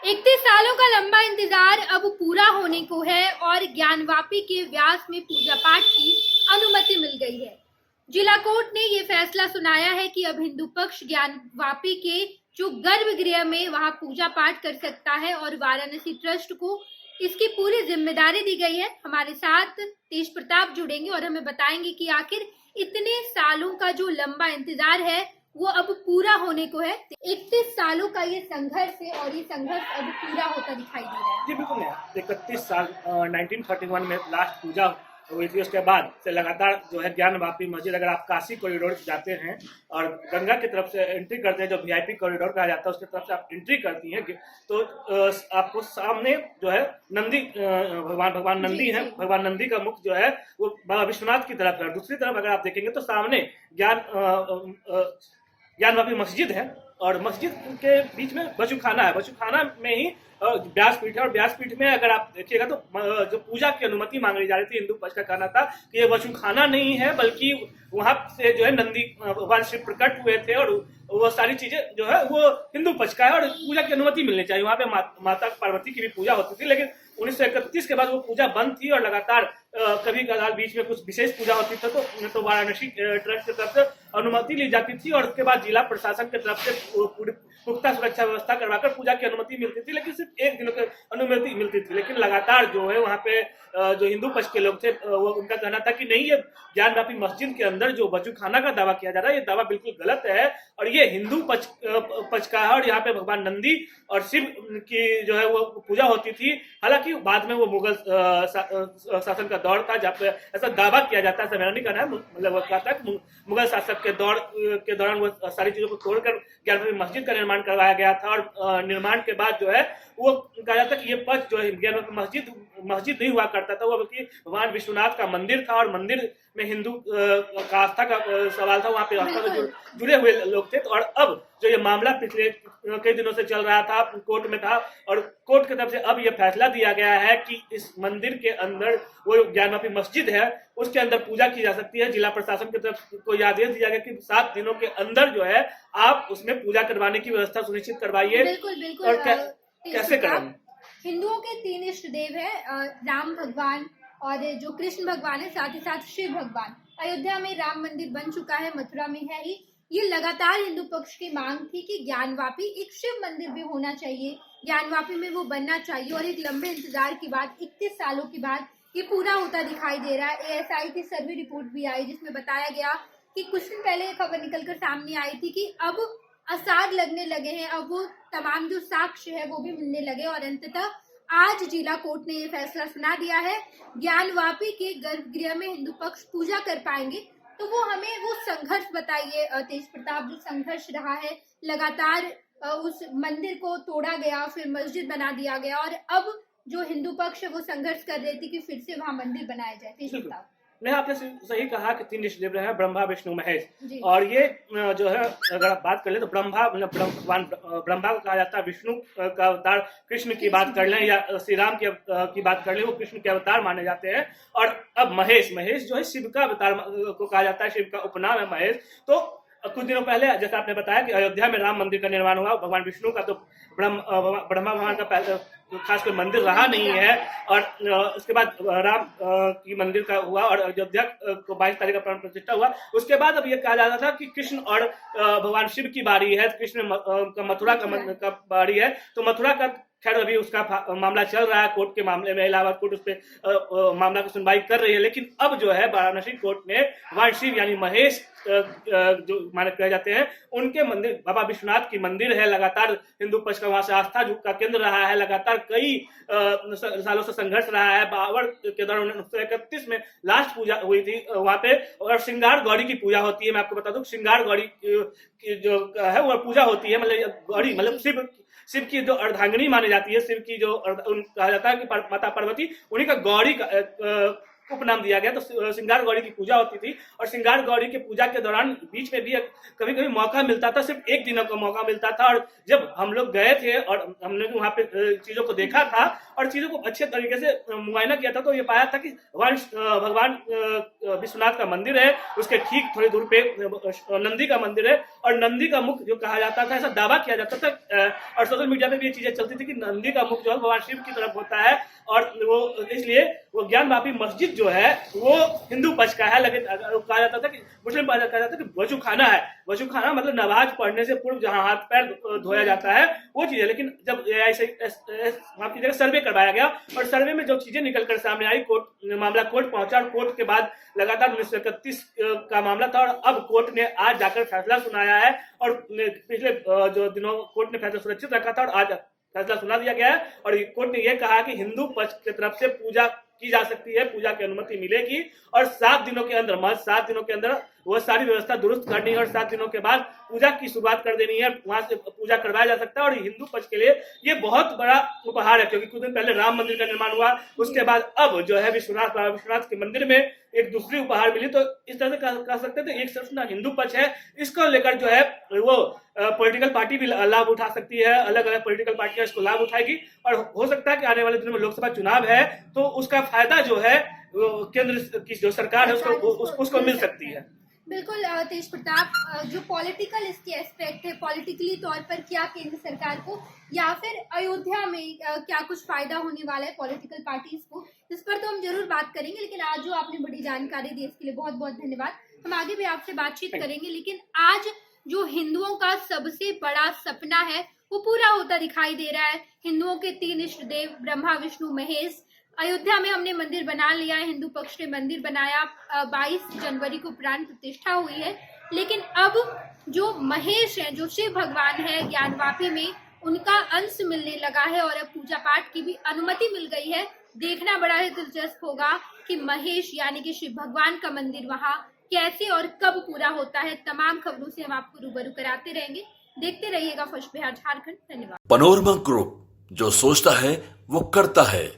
31 सालों का लंबा इंतजार अब पूरा होने को है और ज्ञानवापी के व्यास में पूजा पाठ की अनुमति मिल गई है। जिला कोर्ट ने ये फैसला सुनाया है कि अब हिंदू पक्ष ज्ञानवापी के जो गर्भगृह में वहां पूजा पाठ कर सकता है और वाराणसी ट्रस्ट को इसकी पूरी जिम्मेदारी दी गई है। हमारे साथ तेज प्रताप जुड़ेंगे और हमें बताएंगे कि आखिर इतने सालों का जो लंबा इंतजार है वो अब पूरा होने को है। 31 सालों का ये संघर्ष है और ये संघर्ष अब पूरा होता दिखाई दे रहा है। जी बिल्कुल नहीं, 31 साल 1931 में लास्ट पूजा हुई थी। उसके बाद से लगातार जो है ज्ञानवापी मस्जिद, अगर आप काशी कॉरिडोर जाते हैं और गंगा की तरफ से एंट्री करते हैं, जो वीआईपी कॉरिडोर कहा जाता है, उसकी तरफ से आप एंट्री करती हैं तो आपको सामने जो है नंदी भगवान नंदी है। भगवान नंदी का मुख जो है वो बाबा विश्वनाथ की तरफ है। दूसरी तरफ अगर आप देखेंगे तो सामने ज्ञानवापी मस्जिद है और मस्जिद के बीच में वजूखाना है। वजूखाना में ही व्यासपीठ है और व्यासपीठ में अगर आप देखिएगा तो जो पूजा की अनुमति मांगी जा रही थी, हिंदू पक्ष का कहना था कि ये वजूखाना नहीं है बल्कि वहां से जो है नंदी भगवान शिव प्रकट हुए थे और वो सारी चीजें जो है वो हिंदू पक्ष का है और पूजा की अनुमति मिलनी चाहिए। वहां पे माता पार्वती की भी पूजा होती थी, लेकिन 1931 के बाद वो पूजा बंद थी और लगातार कभी कभार बीच में कुछ विशेष पूजा होती थी तो वाराणसी ट्रस्ट की तरफ से अनुमति ली जाती थी और उसके बाद जिला प्रशासन की तरफ से पुख्ता सुरक्षा व्यवस्था करवाकर पूजा की अनुमति मिलती थी, लेकिन सिर्फ एक दिनों की अनुमति मिलती थी। लेकिन लगातार जो है वहाँ पे जो हिंदू पक्ष के लोग थे वो उनका कहना था कि नहीं, ये ज्ञानवापी मस्जिद के अंदर जो वजूखाना का दावा किया जा रहा है ये दावा बिल्कुल गलत है और ये हिंदू पक्ष का है और यहाँ पे भगवान नंदी और शिव की जो है वो पूजा होती थी। हालांकि बाद में वो मुगल शासन का दौर था जहाँ पे ऐसा दावा किया जाता है, मैंने नहीं कहना है, मतलब वो कहता है कि मुगल शासक के दौरान वो सारी चीजों को तोड़कर ज्ञानवापी मस्जिद का निर्माण करवाया गया था और निर्माण के बाद जो है वो कहा जाता है कि ये पक्ष जो है ज्ञानवापी मस्जिद नहीं हुआ करता था, वो बल्कि भगवान विश्वनाथ का मंदिर था और मंदिर में हिंदू का आस्था का सवाल था, वहाँ पे आस्था से जुड़े हुए लोग थे। तो और अब जो ये मामला पिछले कई दिनों से चल रहा था, कोर्ट में था और कोर्ट की तरफ से अब ये फैसला दिया गया है कि इस मंदिर के अंदर वो ज्ञानवापी मस्जिद है उसके अंदर पूजा की जा सकती है। जिला प्रशासन की तरफ को यह आदेश दिया गया कि 7 दिनों के अंदर जो है आप उसमें पूजा करवाने की व्यवस्था सुनिश्चित करवाइए। बिल्कुल और कैसे करेंगे? हिंदुओं के 3 इष्ट देव है, राम भगवान और जो कृष्ण भगवान है, साथ ही साथ शिव भगवान। अयोध्या में राम मंदिर बन चुका है, मथुरा में है ही। ये लगातार हिंदू पक्ष की मांग थी कि ज्ञानवापी एक शिव मंदिर भी होना चाहिए, ज्ञानवापी में वो बनना चाहिए और एक लंबे इंतजार के बाद 31 सालों के बाद ये पूरा होता दिखाई दे रहा है। एएसआई की सर्वे रिपोर्ट भी आई जिसमें बताया गया कि कुछ दिन पहले ये खबर निकलकर सामने आई थी कि अब आसार लगने लगे हैं, अब वो तमाम जो साक्ष्य है वो भी मिलने लगे और अंततः आज जिला कोर्ट ने ये फैसला सुना दिया है। ज्ञानवापी के गर्भगृह में हिंदू पक्ष पूजा कर पाएंगे। तो वो हमें वो संघर्ष बताइए तेज प्रताप, जो संघर्ष रहा है लगातार, उस मंदिर को तोड़ा गया फिर मस्जिद बना दिया गया और अब जो हिंदू पक्ष है वो संघर्ष कर रहे थे कि फिर से वहां मंदिर बनाया जाए। तेज प्रताप, नहीं, आपने सही कहा कि 3 इष्टदेव हैं, ब्रह्मा विष्णु महेश। और ये जो है अगर आप बात कर ले तो ब्रह्मा मतलब भगवान ब्रह्मा को कहा जाता है, विष्णु का अवतार कृष्ण की बात कर लें या श्री राम की बात कर लें, वो कृष्ण के अवतार माने जाते हैं। और अब महेश जो है शिव का अवतार को कहा जाता है, शिव का उपनाम है महेश। तो कुछ दिनों पहले जैसा आपने बताया कि अयोध्या में राम मंदिर का निर्माण हुआ, भगवान विष्णु का तो ब्रह्मा भगवान का खास कोई मंदिर रहा नहीं है और उसके बाद राम की मंदिर का हुआ और अयोध्या को 22 तारीख का प्राण प्रतिष्ठा हुआ। उसके बाद अब ये कहा जाता था कि कृष्ण और भगवान शिव की बारी है, कृष्ण का मथुरा का बारी है। तो मथुरा का खैर अभी उसका मामला चल रहा है कोर्ट के मामले में, इलाहाबाद कोर्ट उस पर मामला की सुनवाई कर रही है। लेकिन अब जो है वाराणसी कोर्ट ने भगवान शिव यानी महेश जो माने कहे जाते हैं उनके मंदिर, बाबा विश्वनाथ की मंदिर है, लगातार हिंदू पक्ष का वहां से आस्था का केंद्र रहा है, लगातार कई सालों से संघर्ष रहा है। बाबर के दौरान 1931 में लास्ट पूजा हुई थी वहां पे और श्रृंगार गौरी की पूजा होती है। मैं आपको बता दूं, श्रृंगार गौरी की जो है वो पूजा होती है, मतलब गौरी मतलब शिव की जो अर्धांगिनी मानी जाती है, शिव की जो कहा जाता है कि माता पार्वती, उन्हीं का गौरी उपनाम दिया गया। तो श्रृंगार गौरी की पूजा होती थी और श्रृंगार गौरी के पूजा के दौरान बीच में भी कभी कभी मौका मिलता था, सिर्फ एक दिनों का मौका मिलता था। और जब हम लोग गए थे और हमने वहां पे चीजों को देखा था और चीजों को अच्छे तरीके से मुआयना किया था, तो ये पाया था कि भगवान विश्वनाथ का मंदिर है, उसके ठीक थोड़ी दूर पे नंदी का मंदिर है और नंदी का मुख जो कहा जाता था, ऐसा दावा किया जाता था और सोशल मीडिया पे भी ये चीजें चलती थी कि नंदी का मुख जो है भगवान शिव की तरफ होता है और वो इसलिए वो ज्ञानवापी मस्जिद जो है वो हिंदू पक्ष का है। लेकिन कहा जाता था कि मुस्लिम पक्ष कहा जाता था कि वजू खाना है। वजू खाना मतलब नमाज पढ़ने से पूर्व जहां हाथ पैर धोया जाता है वो चीज है। लेकिन जब ऐसे वहां की जगह सर्वे करवाया गया और सर्वे में जो चीजें निकल कर सामने आई, मामला कोर्ट पहुंचा और कोर्ट के बाद लगातार 1931 का मामला था और अब कोर्ट ने आज जाकर फैसला सुनाया है और पिछले जो दिनों कोर्ट ने फैसला सुरक्षित रखा था और आज फैसला सुना दिया गया है। और कोर्ट ने यह कहा कि हिंदू पक्ष की तरफ से पूजा की जा सकती है, पूजा की अनुमति मिलेगी और 7 दिनों के अंदर, महज 7 दिनों के अंदर वो सारी व्यवस्था दुरुस्त करनी है और 7 दिनों के बाद पूजा की शुरुआत कर देनी है, वहां से पूजा करवाया जा सकता है। और हिंदू पक्ष के लिए ये बहुत बड़ा उपहार है, क्योंकि कुछ दिन पहले राम मंदिर का निर्माण हुआ, उसके बाद अब जो है विश्वनाथ के मंदिर में एक दूसरी उपहार मिली। तो इस तरह से कह सकते थे एक सिर्फ ना हिंदू पक्ष है, इसको लेकर जो है वो पॉलिटिकल पार्टी भी लाभ उठा सकती है, अलग अलग पॉलिटिकल पार्टियां इसको लाभ उठाएगी और हो सकता है कि आने वाले दिनों में लोकसभा चुनाव है तो उसका फायदा जो है केंद्र की जो सरकार है उसको मिल सकती है। बिल्कुल तेज प्रताप, जो पॉलिटिकल इसके एस्पेक्ट है, पॉलिटिकली तौर पर क्या केंद्र सरकार को या फिर अयोध्या में क्या कुछ फायदा होने वाला है पॉलिटिकल पार्टीज को, इस पर तो हम जरूर बात करेंगे। लेकिन आज जो आपने बड़ी जानकारी दी इसके लिए बहुत बहुत धन्यवाद। हम आगे भी आपसे बातचीत करेंगे, लेकिन आज जो हिंदुओं का सबसे बड़ा सपना है वो पूरा होता दिखाई दे रहा है। हिंदुओं के 3 इष्ट देव ब्रह्मा विष्णु महेश, अयोध्या में हमने मंदिर बना लिया है, हिंदू पक्ष ने मंदिर बनाया, 22 जनवरी को प्राण प्रतिष्ठा हुई है। लेकिन अब जो महेश है, जो शिव भगवान है ज्ञानवापी में, उनका अंश मिलने लगा है और अब पूजा पाठ की भी अनुमति मिल गई है। देखना बड़ा ही दिलचस्प होगा कि महेश यानी कि शिव भगवान का मंदिर वहाँ कैसे और कब पूरा होता है। तमाम खबरों से हम आपको रूबरू कराते रहेंगे। देखते रहिएगा फर्स्ट बिहार झारखंड। धन्यवाद। पनोरमा ग्रुप, जो सोचता है वो करता है।